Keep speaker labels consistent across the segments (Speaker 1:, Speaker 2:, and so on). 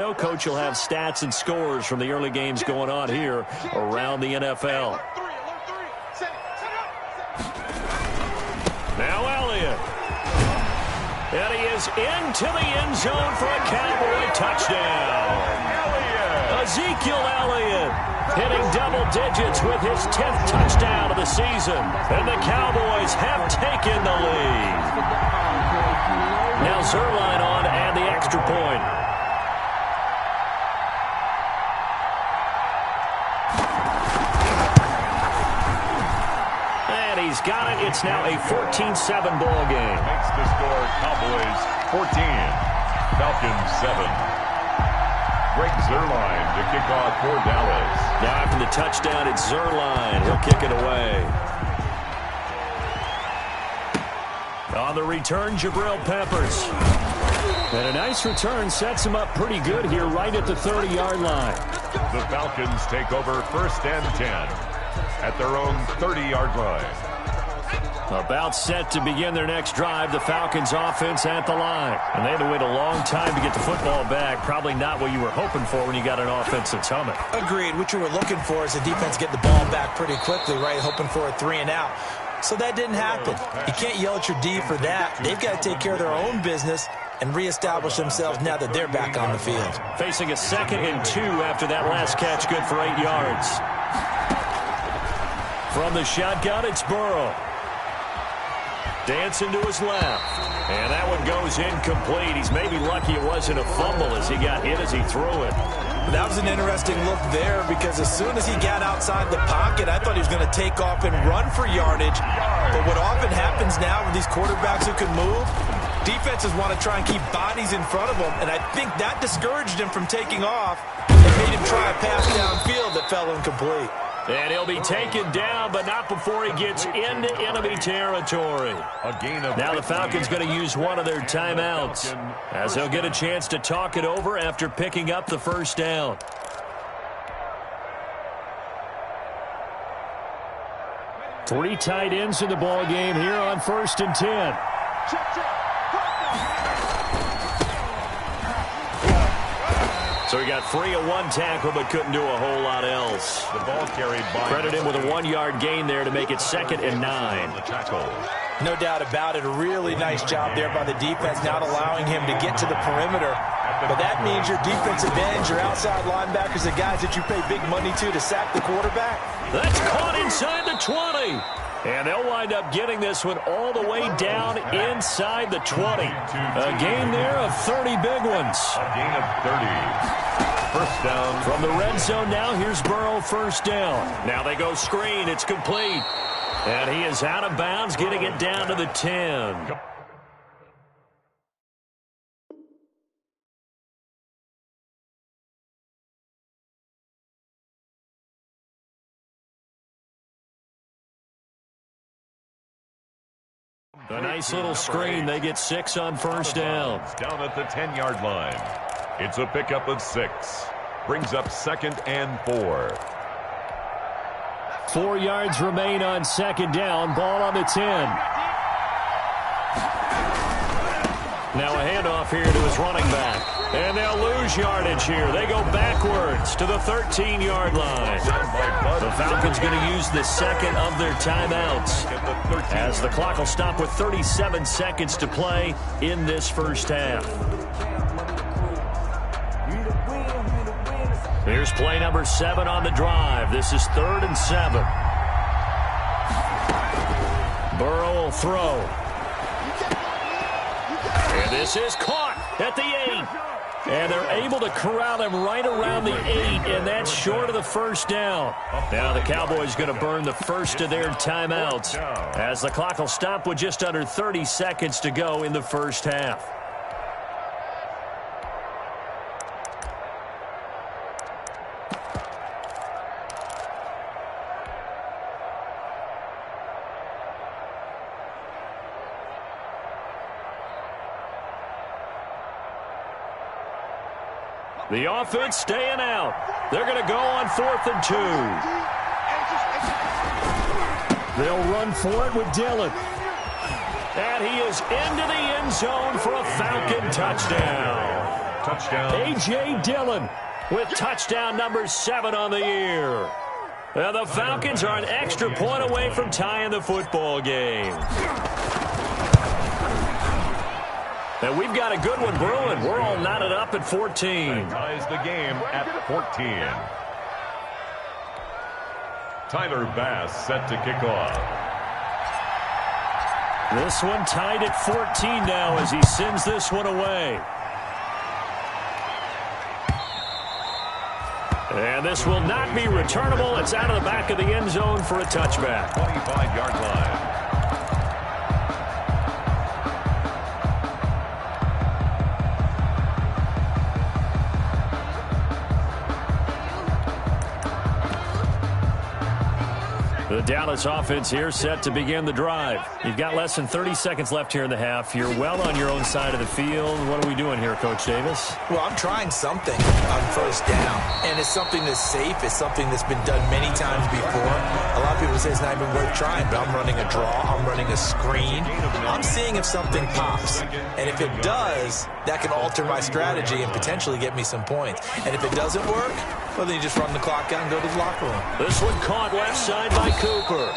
Speaker 1: Coach will have stats and scores from the early games going on here around the NFL. Now Elliott. And he is into the end zone for a Cowboy touchdown. Ezekiel Elliott hitting double digits with his 10th touchdown of the season. And the Cowboys have taken the lead. Now Zerline on and the extra point. He's got it. It's now a 14-7 ball game.
Speaker 2: Makes the score Cowboys 14, Falcons 7. Greg Zerline to kick off for Dallas.
Speaker 1: Now after the touchdown, it's Zerline. He'll kick it away. On the return, Jabril Peppers. And a nice return sets him up pretty good here right at the 30-yard line.
Speaker 2: The Falcons take over 1st and 10 at their own 30-yard line.
Speaker 1: About set to begin their next drive, the Falcons offense at the line. And they had to wait a long time to get the football back. Probably not what you were hoping for when you got an offense that's humming.
Speaker 3: Agreed. What you were looking for is the defense get the ball back pretty quickly, right? Hoping for a 3 and out. So that didn't happen. You can't yell at your D for that. They've got to take care of their own business and reestablish themselves now that they're back on the field.
Speaker 1: Facing a 2nd and 2 after that last catch, good for 8 yards. From the shotgun, it's Burrow. Dancing to his left. And that one goes incomplete. He's maybe lucky it wasn't a fumble as he got hit as he threw it.
Speaker 3: That was an interesting look there because as soon as he got outside the pocket, I thought he was going to take off and run for yardage. But what often happens now with these quarterbacks who can move, defenses want to try and keep bodies in front of them. And I think that discouraged him from taking off and made him try a pass downfield that fell incomplete.
Speaker 1: And he'll be taken down, but not before he gets into enemy territory. Now the Falcons going to use one of their timeouts as they'll get a chance to talk it over after picking up the first down. Three tight ends in the ball game here on 1st and 10. So he got free of one tackle but couldn't do a whole lot else.
Speaker 2: The ball carried by.
Speaker 1: Credit him with a 1-yard gain there to make it 2nd and 9.
Speaker 3: No doubt about it. A really nice job there by the defense, not allowing him to get to the perimeter. But that means your defensive ends, your outside linebackers, the guys that you pay big money to sack the quarterback.
Speaker 1: That's caught inside the 20. And they'll wind up getting this one all the way down inside the 20. A gain there of 30 big ones.
Speaker 2: A gain of 30. First down.
Speaker 1: From the red zone now, here's Burrow, first down. Now they go screen. It's complete. And he is out of bounds, getting it down to the 10. A nice little screen. They get 6 on first down.
Speaker 2: Down at the 10-yard line. It's a pickup of 6. Brings up 2nd and 4.
Speaker 1: 4 yards remain on 2nd down. Ball on the 10. Now a handoff here to his running back. And they'll lose yardage here. They go backwards to the 13-yard line. The Falcons going to use the 2nd of their timeouts as the clock will stop with 37 seconds to play in this first half. Here's play number 7 on the drive. This is 3rd and 7. Burrow will throw. And this is caught at the 8. And they're able to corral him right around the 8, and that's short of the first down. Now the Cowboys going to burn the first of their timeouts as the clock will stop with just under 30 seconds to go in the first half. The offense staying out. They're going to go on 4th and 2. They'll run for it with Dillon. And he is into the end zone for a Falcon touchdown.
Speaker 2: Touchdown.
Speaker 1: A.J. Dillon with touchdown number 7 on the year. And the Falcons are an extra point away from tying the football game. And we've got a good one brewing. We're all knotted up at 14.
Speaker 2: That ties the game at 14. Tyler Bass set to kick off.
Speaker 1: This one tied at 14 now as he sends this one away. And this will not be returnable. It's out of the back of the end zone for a touchback.
Speaker 2: 25-yard line.
Speaker 1: The Dallas offense here set to begin the drive. You've got less than 30 seconds left here in the half. You're well on your own side of the field. What are we doing here, Coach Davis?
Speaker 3: Well, I'm trying something on first down, and it's something that's safe. It's something that's been done many times before. A lot of people say it's not even worth trying, but I'm running a draw. I'm running a screen. I'm seeing if something pops, and if it does, that can alter my strategy and potentially get me some points. And if it doesn't work, well, then you just run the clock out and go to the locker room.
Speaker 1: This one caught left side by Cooper.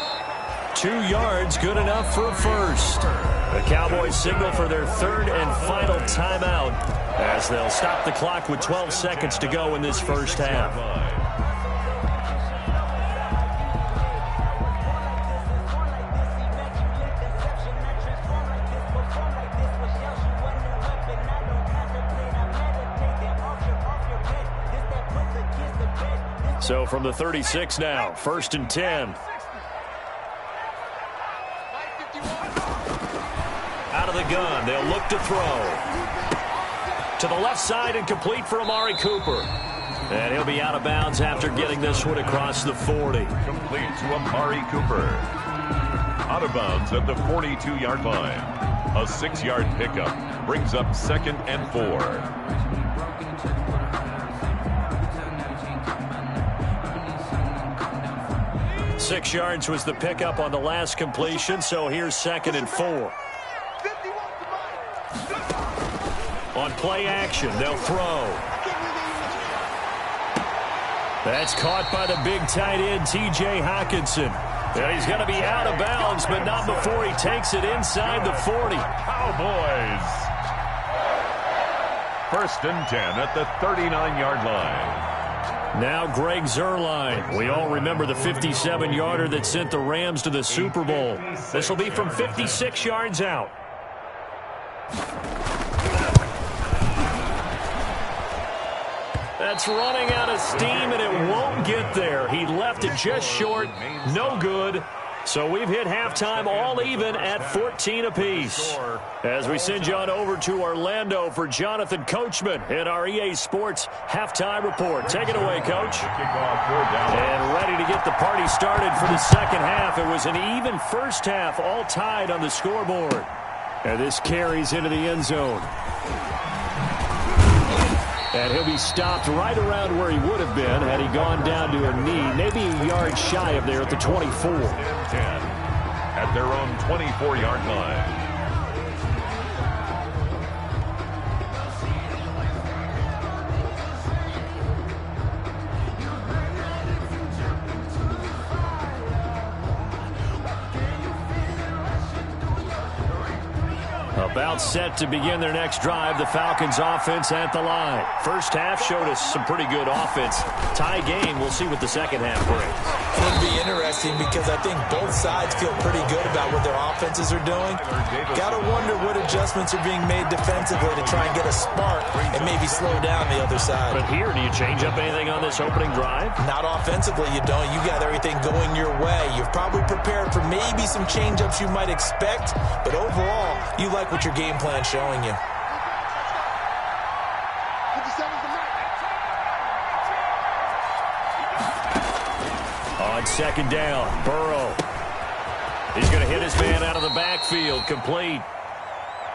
Speaker 1: 2 yards, good enough for a first. The Cowboys signal for their third and final timeout as they'll stop the clock with 12 seconds to go in this first half. So from the 36 now, 1st and 10. Out of the gun, they'll look to throw. To the left side and complete for Amari Cooper. And he'll be out of bounds after getting this one across the 40.
Speaker 2: Complete to Amari Cooper. Out of bounds at the 42-yard line. A 6-yard pickup brings up 2nd and 4.
Speaker 1: 6 yards was the pickup on the last completion, so here's 2nd and 4. On play action, they'll throw. That's caught by the big tight end, T.J. Hockenson. And he's going to be out of bounds, but not before he takes it inside the 40.
Speaker 2: Cowboys. 1st and 10 at the 39-yard line.
Speaker 1: Now Greg Zuerlein. We all remember the 57-yarder that sent the Rams to the Super Bowl. This will be from 56 yards out. That's running out of steam, and it won't get there. He left it just short. No good. So we've hit halftime all even at 14 apiece. As we send you on over to Orlando for Jonathan Coachman in our EA Sports halftime report. Take it away, Coach. And ready to get the party started for the second half. It was an even first half, all tied on the scoreboard. And this carries into the end zone. And he'll be stopped right around where he would have been had he gone down to a knee, maybe a yard shy of there at the 24.
Speaker 2: 10 at their own 24-yard line.
Speaker 1: About set to begin their next drive, the Falcons offense at the line. First half showed us some pretty good offense. Tie game, we'll see what the second half brings.
Speaker 3: It'll be interesting because I think both sides feel pretty good about what their offenses are doing. Got to wonder what adjustments are being made defensively to try and get a spark and maybe slow down the other side.
Speaker 1: But here, do you change up anything on this opening drive?
Speaker 3: Not offensively, you don't. You got everything going your way. You've probably prepared for maybe some change-ups you might expect, but overall, you like what your game plan showing you.
Speaker 1: On second down, Burrow. He's going to hit his man out of the backfield, complete.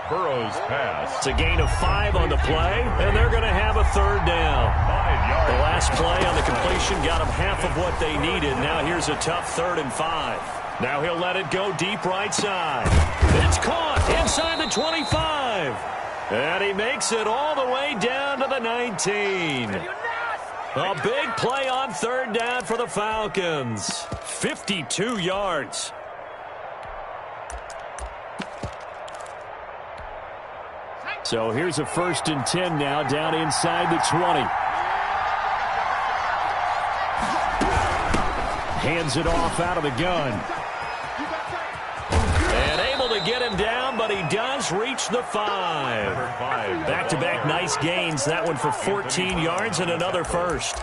Speaker 2: Burrow's pass.
Speaker 1: It's a gain of 5 on the play, and they're going to have a third down.
Speaker 2: 5 yards.
Speaker 1: The last play on the completion got them half of what they needed. Now here's a tough 3rd and 5. Now he'll let it go deep right side. It's caught inside the 25. And he makes it all the way down to the 19. A big play on third down for the Falcons. 52 yards. So here's a 1st and 10 now down inside the 20. Hands it off out of the gun. And able to get him down, but he does reach the 5. Back-to-back nice gains. That one for 14 yards and another first.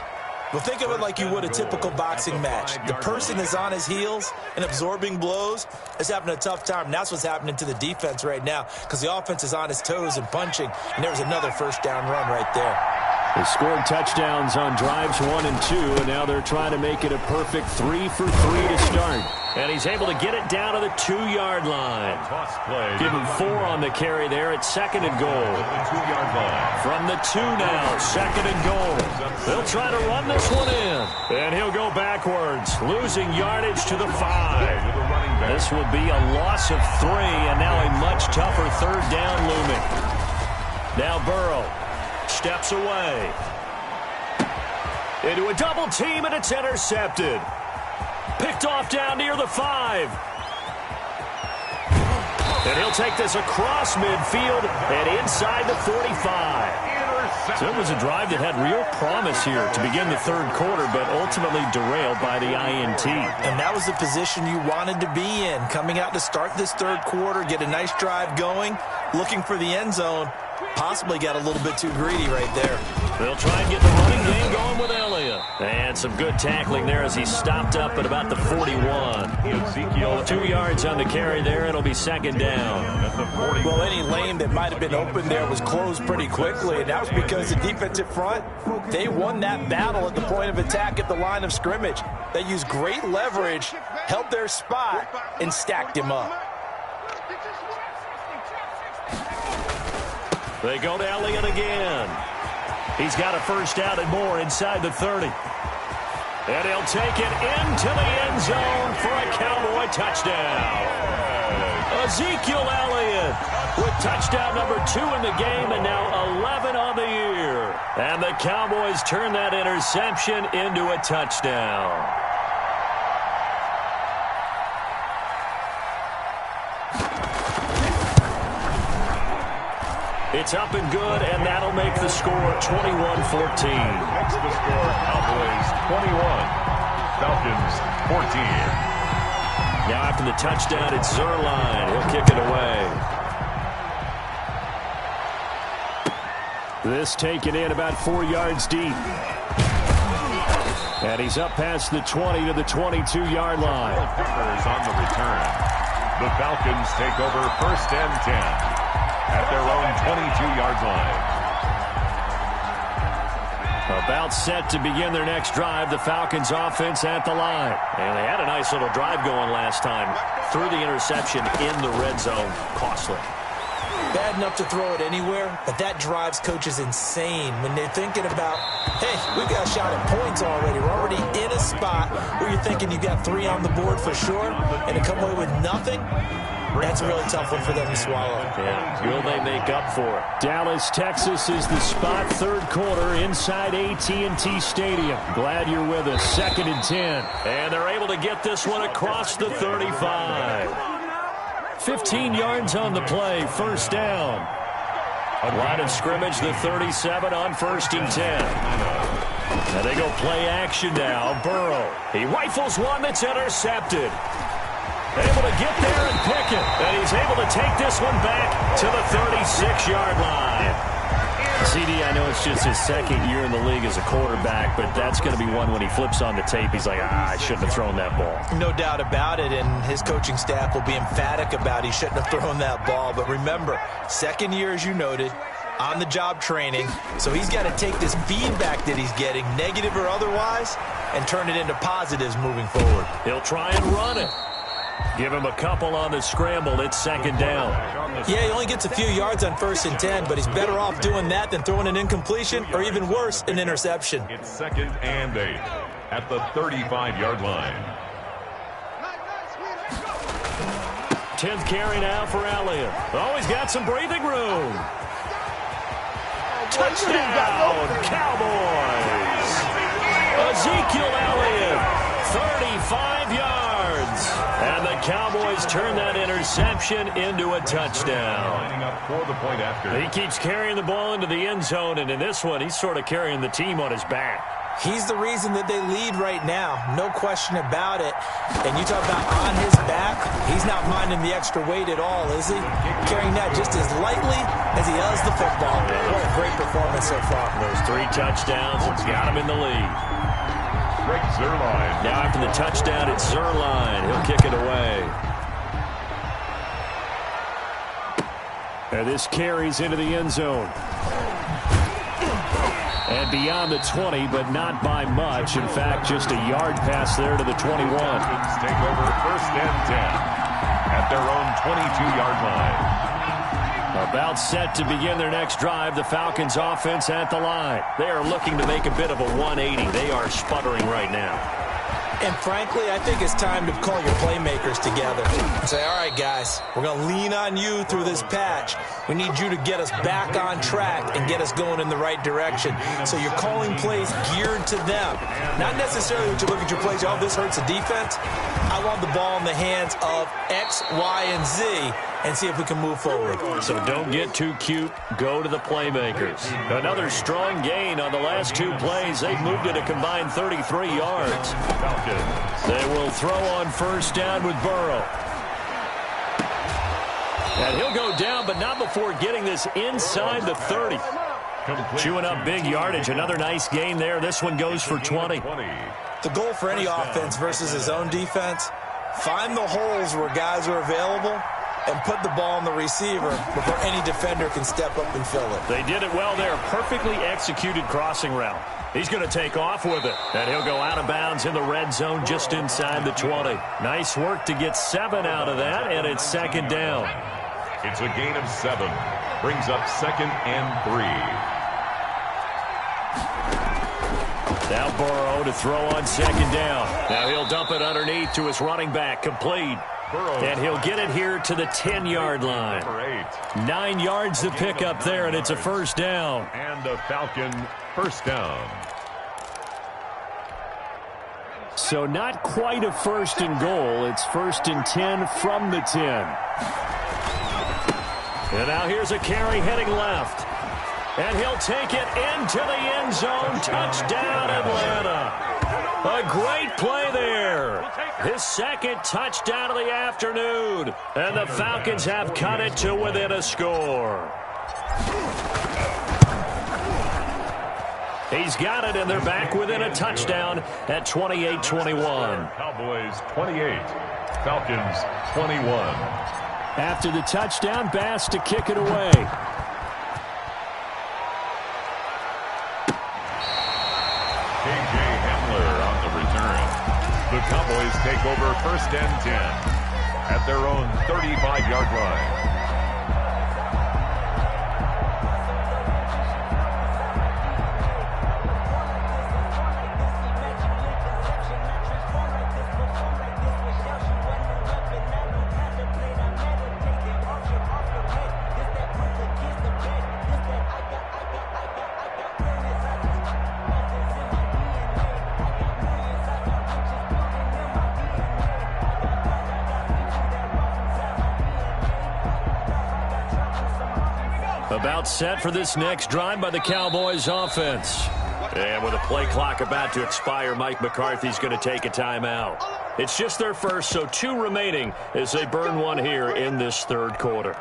Speaker 3: Well, think of it like you would a typical boxing match. The person is on his heels and absorbing blows is having a tough time. And that's what's happening to the defense right now because the offense is on his toes and punching. And there was another first down run right there.
Speaker 1: They scored touchdowns on drives 1 and 2, and now they're trying to make it a perfect 3 for 3 to start. And he's able to get it down to the 2-yard line. Give him 4 on the carry there at 2nd and goal. From the 2 now, 2nd and goal. They'll try to run this one in. And he'll go backwards, losing yardage to the 5. This will be a loss of 3, and now a much tougher 3rd down looming. Now Burrow steps away. Into a double team, and it's intercepted. Picked off down near the 5. And he'll take this across midfield and inside the 45. So it was a drive that had real promise here to begin the 3rd quarter, but ultimately derailed by the INT.
Speaker 3: And that was the position you wanted to be in. Coming out to start this 3rd quarter, get a nice drive going, looking for the end zone. Possibly got a little bit too greedy right there.
Speaker 1: They'll try and get the running game going with Elliott. And some good tackling there as he stopped up at about the 41. 2 yards on the carry there. It'll be 2nd down.
Speaker 3: Well, any lane that might have been open there was closed pretty quickly, and that was because the defensive front, they won that battle at the point of attack at the line of scrimmage. They used great leverage, held their spot, and stacked him up.
Speaker 1: They go to Elliott again. He's got a first down and more inside the 30. And he'll take it into the end zone for a Cowboy touchdown. Ezekiel Elliott with touchdown number 2 in the game and now 11 on the year. And the Cowboys turn that interception into a touchdown. It's up and good, and that'll make the score 21-14.
Speaker 2: Makes the score Cowboys 21, Falcons 14.
Speaker 1: Now after the touchdown, it's Zerline. He'll kick it away. This taken in about 4 yards deep. And he's up past the 20 to the 22-yard line.
Speaker 2: On the return. The Falcons take over 1st and 10. At their own 22-yard line.
Speaker 1: About set to begin their next drive, the Falcons offense at the line. And they had a nice little drive going last time. Threw the interception in the red zone. Costly.
Speaker 3: Bad enough to throw it anywhere, but that drives coaches insane when they're thinking about, hey, we've got a shot at points already. We're already in a spot where you're thinking you've got 3 on the board for sure, and to come away with nothing, that's a really tough one for them to swallow.
Speaker 1: Yeah, will they make up for it? Dallas, Texas is the spot, 3rd quarter inside AT&T Stadium. Glad you're with us. 2nd and 10. And they're able to get this one across the 35. 15 yards on the play, 1st down. Line of scrimmage, the 37 on 1st and 10. And they go play action now. Burrow. He rifles one that's intercepted. Able to get there and pick it. And he's able to take this one back to the 36-yard line. CD, I know it's just his 2nd year in the league as a quarterback, but that's going to be one when he flips on the tape. He's like, I shouldn't have thrown that ball.
Speaker 3: No doubt about it, and his coaching staff will be emphatic about he shouldn't have thrown that ball. But remember, 2nd year, as you noted, on-the-job training. So he's got to take this feedback that he's getting, negative or otherwise, and turn it into positives moving forward.
Speaker 1: He'll try and run it. Give him a couple on the scramble. It's 2nd down.
Speaker 3: Yeah, he only gets a few yards on 1st and 10, but he's better off doing that than throwing an incompletion or even worse, an interception.
Speaker 2: It's 2nd and 8 at the 35-yard line.
Speaker 1: 10th carry now for Elliott. Oh, he's got some breathing room. Touchdown, Cowboys! Ezekiel Elliott, 35 yards. And the Cowboys turn that interception into a touchdown.
Speaker 2: Lining up for the point after.
Speaker 1: He keeps carrying the ball into the end zone, and in this one, he's sort of carrying the team on his back.
Speaker 3: He's the reason that they lead right now. No question about it. And you talk about on his back, he's not minding the extra weight at all, is he? Carrying that just as lightly as he does the football. What a great performance so far.
Speaker 1: Those 3 touchdowns, it's got him in the lead.
Speaker 2: Greg Zuerlein.
Speaker 1: Now after the touchdown, it's Zuerlein. He'll kick it away. And this carries into the end zone. And beyond the 20, but not by much. In fact, just a yard pass there to the 21.
Speaker 2: Falcons take over 1st and 10 at their own 22-yard line.
Speaker 1: About set to begin their next drive. The Falcons offense at the line. They are looking to make a bit of a 180. They are sputtering right now.
Speaker 3: And frankly, I think it's time to call your playmakers together. Say, all right, guys, we're going to lean on you through this patch. We need you to get us back on track and get us going in the right direction. So you're calling plays geared to them. Not necessarily that you look at your plays, oh, this hurts the defense. I want the ball in the hands of X, Y, and Z and see if we can move forward.
Speaker 1: So don't get too cute. Go to the playmakers. Another strong gain on the last 2 plays. They've moved it a combined 33 yards. They will throw on 1st down with Burrow. And he'll go down, but not before getting this inside the 30. Chewing up big yardage. Another nice gain there. This one goes for 20.
Speaker 3: The goal for any offense versus his own defense, find the holes where guys are available and put the ball on the receiver before any defender can step up and fill it.
Speaker 1: They did it well there. Perfectly executed crossing route. He's going to take off with it. And he'll go out of bounds in the red zone just inside the 20. Nice work to get 7 out of that, and it's 2nd down.
Speaker 2: It's a gain of 7. Brings up 2nd and 3.
Speaker 1: Now Burrow to throw on 2nd down. Now he'll dump it underneath to his running back. Complete. And he'll get it here to the 10-yard line. 9 yards to pick up there, and it's a 1st down.
Speaker 2: And the Falcon 1st down.
Speaker 1: So not quite a 1st and goal. It's 1st and 10 from the 10. And now here's a carry heading left. And he'll take it into the end zone. Touchdown, Atlanta. A great play there. His 2nd touchdown of the afternoon. And the Falcons have cut it to within a score. He's got it, and they're back within a touchdown at 28-21.
Speaker 2: Cowboys 28. Falcons 21.
Speaker 1: After the touchdown, Bass to kick it away.
Speaker 2: K.J. Hamler on the return. The Cowboys take over 1st and 10 at their own 35-yard line.
Speaker 1: About set for this next drive by the Cowboys offense. And with a play clock about to expire, Mike McCarthy's going to take a timeout. It's just their first, so 2 remaining as they burn one here in this 3rd quarter.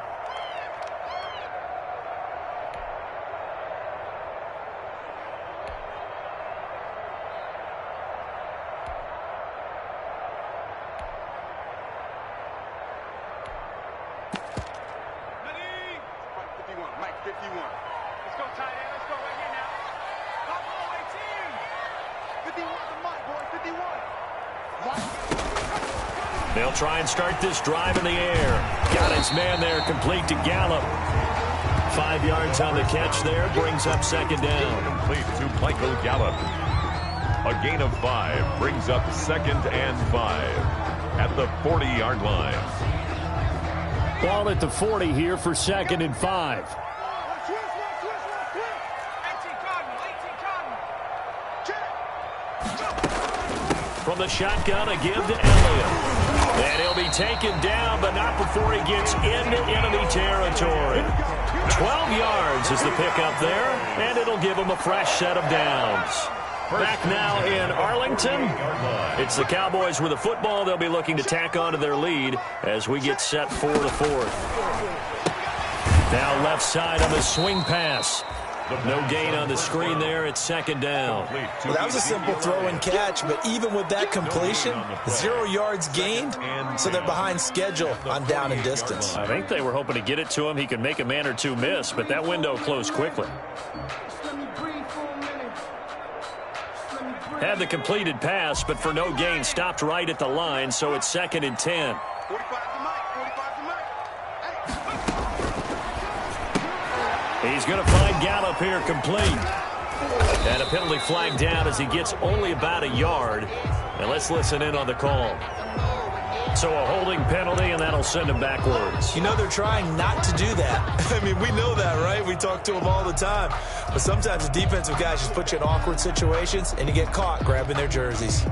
Speaker 1: They'll try and start this drive in the air. Got his man there, complete to Gallup. 5 yards on the catch there, brings up 2nd down.
Speaker 2: Complete to Michael Gallup. A gain of 5 brings up 2nd and 5 at the 40-yard line.
Speaker 1: Ball at the 40 here for 2nd and 5. From the shotgun, a give to Elliott. And he'll be taken down, but not before he gets into enemy territory. 12 yards is the pickup there, and it'll give him a fresh set of downs. Back now in Arlington, it's the Cowboys with the football. They'll be looking to tack on to their lead as we get set for the fourth. Now left side on the swing pass. No gain on the screen there. It's second down.
Speaker 3: Well, that was a simple throw and catch, but even with that completion, 0 yards gained, so they're behind schedule on down and distance.
Speaker 1: I think they were hoping to get it to him. He could make a man or two miss, but that window closed quickly. Had the completed pass, but for no gain, stopped right at the line, so it's second and 10. He's going to find Gallup here complete. And a penalty flag down as he gets only about a yard. And let's listen in on the call. So a holding penalty, and that'll send him backwards.
Speaker 3: You know they're trying not to do that. I mean, we know that, right? We talk to them all the time. But sometimes the defensive guys just put you in awkward situations, and you get caught grabbing their jerseys.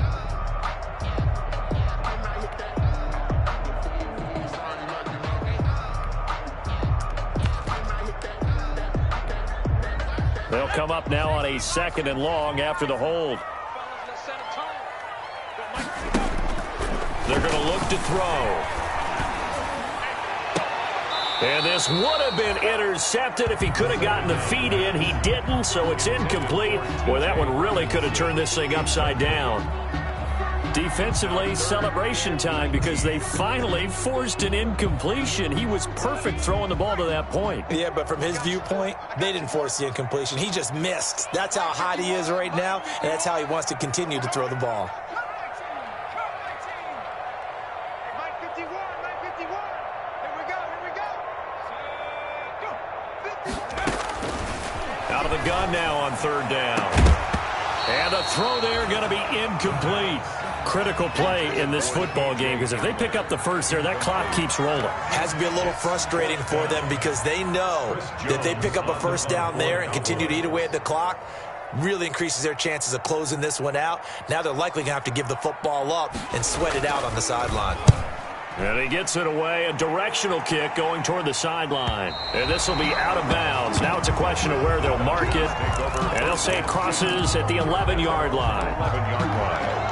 Speaker 1: They'll come up now on a second and long after the hold. They're going to look to throw. And this would have been intercepted if he could have gotten the feet in. He didn't, so it's incomplete. Boy, that one really could have turned this thing upside down. Defensively, celebration time because they finally forced an incompletion. He was perfect throwing the ball to that point.
Speaker 3: Yeah, but from his viewpoint, they didn't force the incompletion. He just missed. That's how hot he is right now, and that's how he wants to continue to throw the ball.
Speaker 1: Out of the gun now on third down. And the throw there going to be incomplete. Critical play in this football game because if they pick up the first there, that clock keeps rolling.
Speaker 3: Has to be a little frustrating for them because they know that they pick up a first down there and continue to eat away at the clock, really increases their chances of closing this one out. Now they're likely going to have to give the football up and sweat it out on the sideline.
Speaker 1: And he gets it away, a directional kick going toward the sideline. And this will be out of bounds. Now it's a question of where they'll mark it. And they'll say it crosses at the 11-yard line.
Speaker 2: 11-yard line.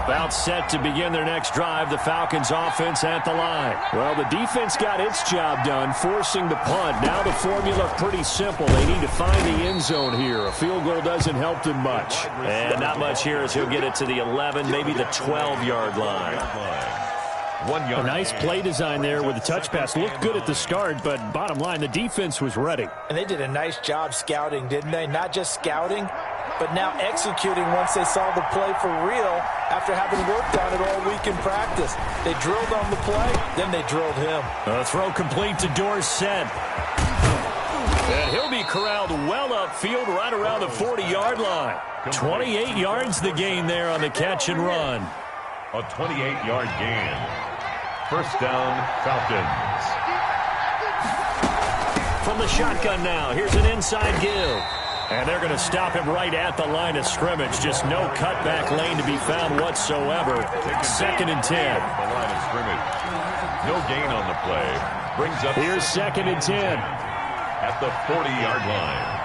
Speaker 1: About set to begin their next drive, the Falcons offense at the line. Well, the defense got its job done, forcing the punt. Now the formula pretty simple. They need to find the end zone here. A field goal doesn't help them much. And not much here as he'll get it to the 11, maybe the 12-yard line.
Speaker 2: 1 yard.
Speaker 1: A nice play design there with the touch pass. Looked good at the start, but bottom line, the defense was ready.
Speaker 3: And they did a nice job scouting, didn't they? Not just scouting, but now executing once they saw the play for real after having worked on it all week in practice. They drilled on the play, then they drilled him.
Speaker 1: A throw complete to Dorsett. And he'll be corralled well upfield right around the 40-yard line. 28 yards the gain there on the catch and run.
Speaker 2: A 28-yard gain. First down, Falcons.
Speaker 1: From the shotgun now, here's an inside give. And they're going to stop him right at the line of scrimmage. Just no cutback lane to be found whatsoever. Second and 10.
Speaker 2: The line of scrimmage. No gain on the play. Brings up.
Speaker 1: Here's second and 10.
Speaker 2: At the 40-yard line.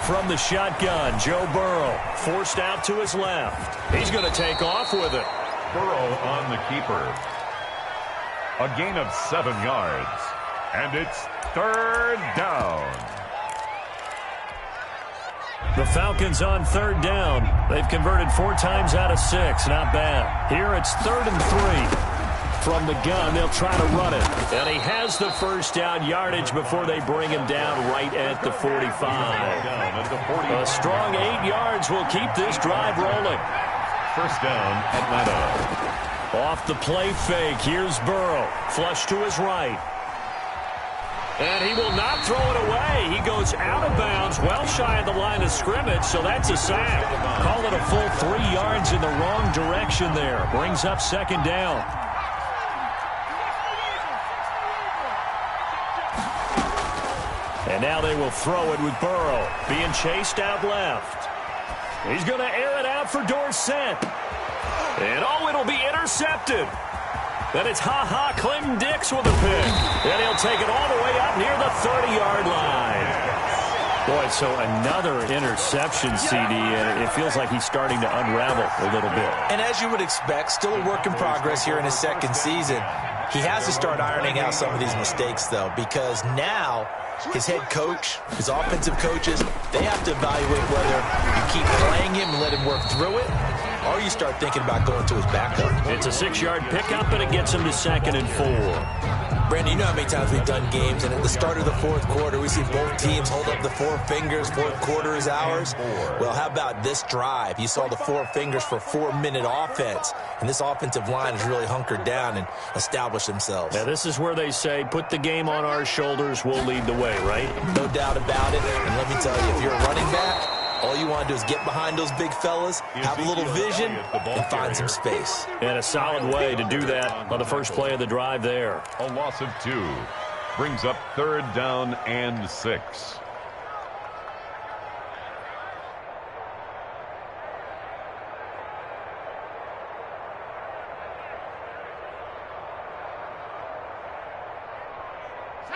Speaker 1: From the shotgun, Joe Burrow forced out to his left. He's going to take off with it.
Speaker 2: Burrow on the keeper. A gain of 7 yards. And it's third down.
Speaker 1: The Falcons on third down. They've converted 4 times out of 6. Not bad. Here it's 3rd and 3. From the gun, they'll try to run it. And he has the first down yardage before they bring him down right at the 45. A strong 8 yards will keep this drive rolling.
Speaker 2: First down, Atlanta.
Speaker 1: Off the play fake, here's Burrow. Flush to his right. And he will not throw it away. He goes out of bounds, well shy of the line of scrimmage, so that's a sack. Call it a full 3 yards in the wrong direction there. Brings up second down. And now they will throw it with Burrow, being chased out left. He's going to air it out for Dorsett. And, it'll be intercepted. Then it's Clinton Dix with a pick. And he'll take it all the way up near the 30-yard line. Boy, so another interception, CD, and it feels like he's starting to unravel a little bit.
Speaker 3: And as you would expect, still a work in progress here in his second season. He has to start ironing out some of these mistakes, though, because now his head coach, his offensive coaches, they have to evaluate whether you keep playing him and let him work through it, or you start thinking about going to his backup.
Speaker 1: It's a 6-yard pickup, and it gets him to 2nd and 4.
Speaker 3: Brandon, you know how many times we've done games, and at the start of the fourth quarter, we see both teams hold up the 4 fingers, fourth quarter is ours. Well, how about this drive? You saw the 4 fingers for 4-minute offense, and this offensive line has really hunkered down and established themselves.
Speaker 1: Now, this is where they say, put the game on our shoulders, we'll lead the way, right?
Speaker 3: No doubt about it, and let me tell you, if you're a running back, all you want to do is get behind those big fellas, have a little vision, and find some space.
Speaker 1: And a solid way to do that on the first play of the drive there.
Speaker 2: A loss of 2 brings up 3rd down and 6.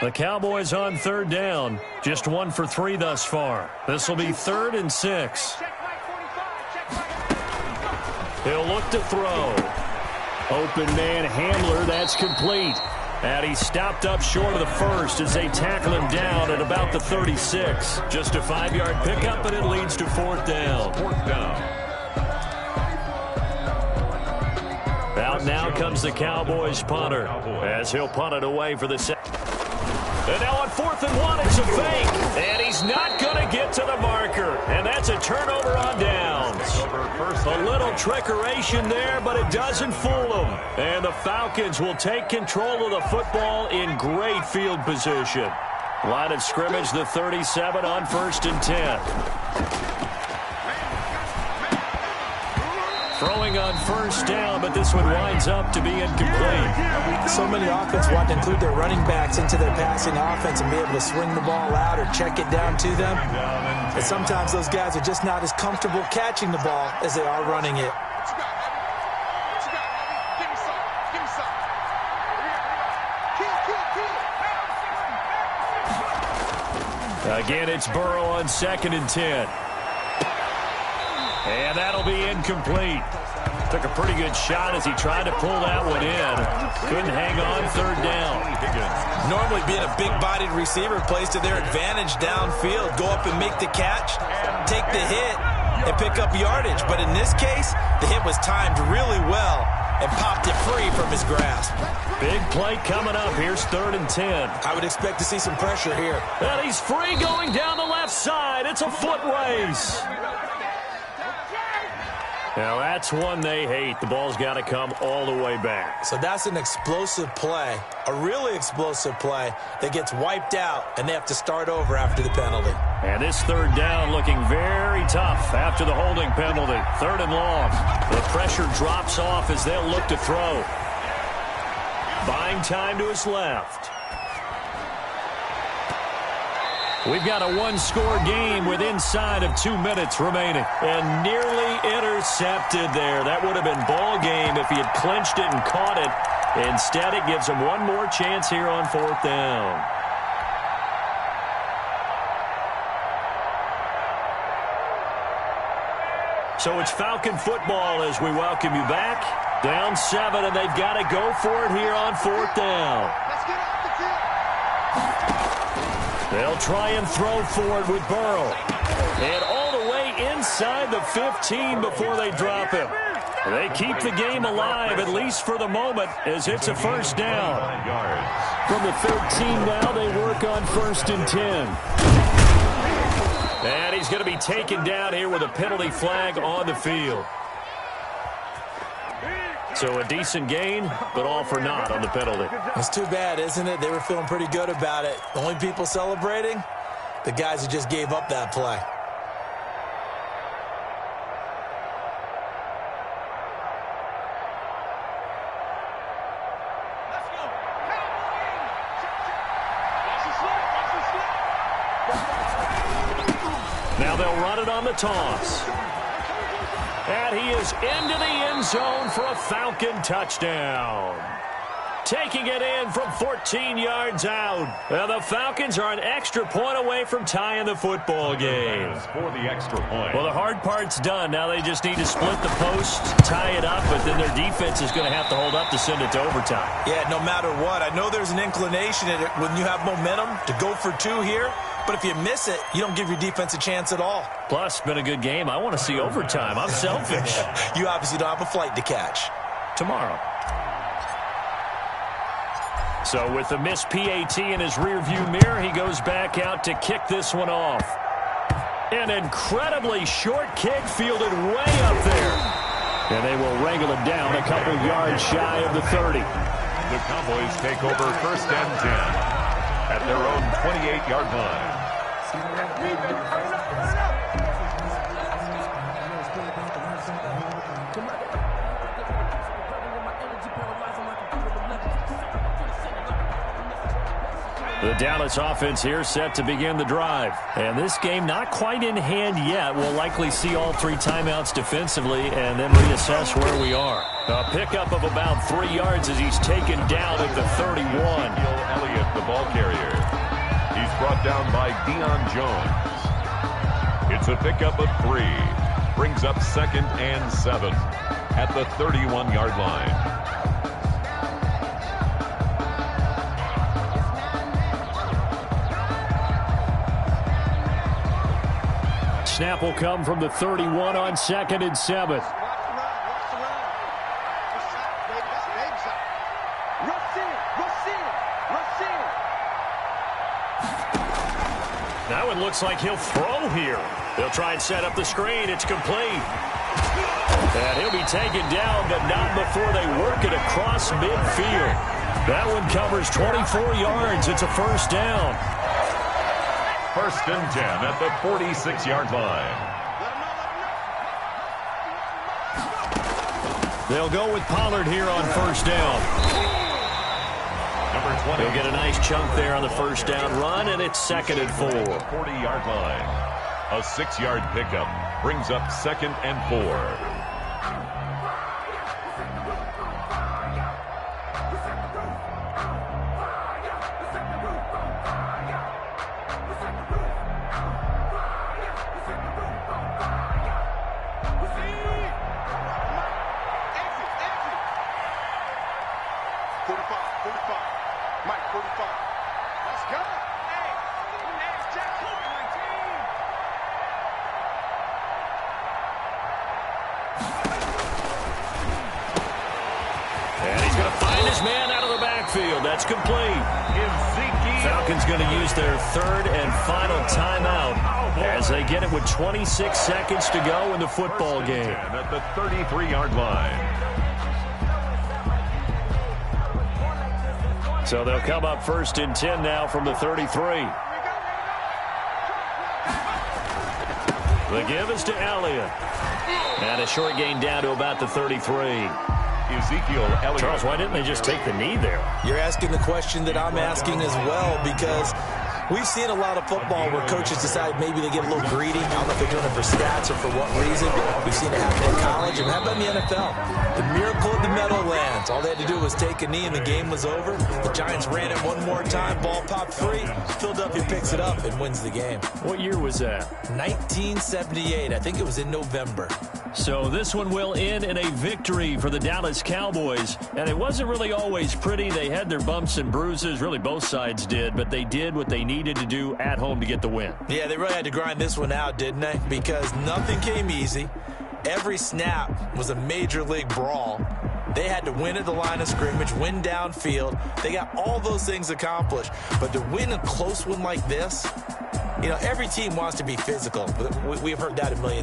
Speaker 1: The Cowboys on 3rd down. Just 1 for 3 thus far. This will be 3rd and 6. He'll look to throw. Open man Handler, that's complete. And he's stopped up short of the first as they tackle him down at about the 36. Just a 5-yard pickup, and it leads to 4th down.
Speaker 2: 4th down.
Speaker 1: Out now comes the Cowboys punter as he'll punt it away for the second. And now on 4th and 1, it's a fake. And he's not going to get to the marker. And that's a turnover on downs. A little trickeration there, but it doesn't fool them. And the Falcons will take control of the football in great field position. Line of scrimmage, the 37 on 1st and 10. Throwing on 1st down, but this one winds up to be incomplete.
Speaker 3: So many offenses want to include their running backs into their passing offense and be able to swing the ball out or check it down to them. But sometimes those guys are just not as comfortable catching the ball as they are running it.
Speaker 1: Again, it's Burrow on 2nd and 10. And that'll be incomplete. Took a pretty good shot as he tried to pull that one in. Couldn't hang on 3rd down.
Speaker 3: Normally being a big-bodied receiver plays to their advantage downfield. Go up and make the catch, take the hit, and pick up yardage. But in this case, the hit was timed really well and popped it free from his grasp.
Speaker 1: Big play coming up. Here's 3rd and 10.
Speaker 3: I would expect to see some pressure here.
Speaker 1: And he's free going down the left side. It's a foot race. Now, that's one they hate. The ball's got to come all the way back.
Speaker 3: So that's an explosive play, a really explosive play that gets wiped out, and they have to start over after the penalty.
Speaker 1: And this 3rd down looking very tough after the holding penalty. 3rd and long. The pressure drops off as they'll look to throw. Buying time to his left. We've got a one-score game with inside of 2 minutes remaining. And nearly intercepted there. That would have been ball game if he had clinched it and caught it. Instead, it gives him one more chance here on 4th down. So it's Falcon football as we welcome you back. Down 7, and they've got to go for it here on 4th down.
Speaker 4: Let's get off the field.
Speaker 1: They'll try and throw for it with Burrow. And all the way inside the 15 before they drop him. They keep the game alive, at least for the moment, as it's a 1st down. From the 13 now, they work on 1st and 10. And he's going to be taken down here with a penalty flag on the field. So a decent gain, but all for naught on the penalty.
Speaker 3: It's too bad, isn't it? They were feeling pretty good about it. The only people celebrating, the guys who just gave up that play.
Speaker 1: Now they'll run it on the toss. And he is into the end zone for a Falcon touchdown. Taking it in from 14 yards out. And the Falcons are an extra point away from tying the football game.
Speaker 2: For the extra point.
Speaker 1: Well, the hard part's done. Now they just need to split the post, tie it up, but then their defense is going to have to hold up to send it to overtime.
Speaker 3: Yeah, no matter what. I know there's an inclination in it when you have momentum to go for two here, but if you miss it, you don't give your defense a chance at all.
Speaker 1: Plus, it's been a good game. I want to see overtime. I'm selfish.
Speaker 3: You obviously don't have a flight to catch.
Speaker 1: Tomorrow. So with the missed PAT in his rearview mirror, he goes back out to kick this one off. An incredibly short kick fielded way up there. And they will wrangle it down a couple yards shy of the 30.
Speaker 2: The Cowboys take over 1st and 10 at their own 28-yard line.
Speaker 1: The Dallas offense here set to begin the drive. And this game not quite in hand yet. We'll likely see all 3 timeouts defensively and then reassess where we are. A pickup of about 3 yards as he's taken down at the 31.
Speaker 2: Elliott, the ball carrier. He's brought down by Deion Jones. It's a pickup of 3. Brings up 2nd and 7 at the 31-yard line.
Speaker 1: Snap will come from the 31 on 2nd and 7. That one looks like he'll throw here. They'll try and set up the screen. It's complete. And he'll be taken down, but not before they work it across midfield. That one covers 24 yards. It's a 1st down.
Speaker 2: 1st and 10 at the 46-yard line.
Speaker 1: They'll go with Pollard here on 1st down.
Speaker 2: Number 20.
Speaker 1: They'll get a nice chunk there on the 1st down run, and it's 2nd and 4.
Speaker 2: 40-yard line. A 6-yard pickup brings up 2nd and 4.
Speaker 1: That's complete. Falcons going to use their 3rd and final timeout as they get it with 26 seconds to go in the football game.
Speaker 2: At the 33-yard line.
Speaker 1: So they'll come up 1st and 10 now from the 33. The give is to Elliott. And a short gain down to about the 33.
Speaker 2: Ezekiel Elliott.
Speaker 1: Charles, why didn't they just take the knee there?
Speaker 3: You're asking the question that I'm asking as well, because we've seen a lot of football where coaches decide maybe they get a little greedy. I don't know if they're doing it for stats or for what reason. We've seen it happen in college, and how about in the NFL? The miracle of the Meadowlands. All they had to do was take a knee, and the game was over. The Giants ran it one more time. Ball popped free. Philadelphia picks it up and wins the game.
Speaker 1: What year was that?
Speaker 3: 1978. I think it was in November.
Speaker 1: So this one will end in a victory for the Dallas Cowboys. And it wasn't really always pretty. They had their bumps and bruises. Really, both sides did. But they did what they needed to do at home to get the win.
Speaker 3: Yeah, they really had to grind this one out, didn't they? Because nothing came easy. Every snap was a major league brawl. They had to win at the line of scrimmage, win downfield. They got all those things accomplished. But to win a close one like this, you know, every team wants to be physical. We've heard that a million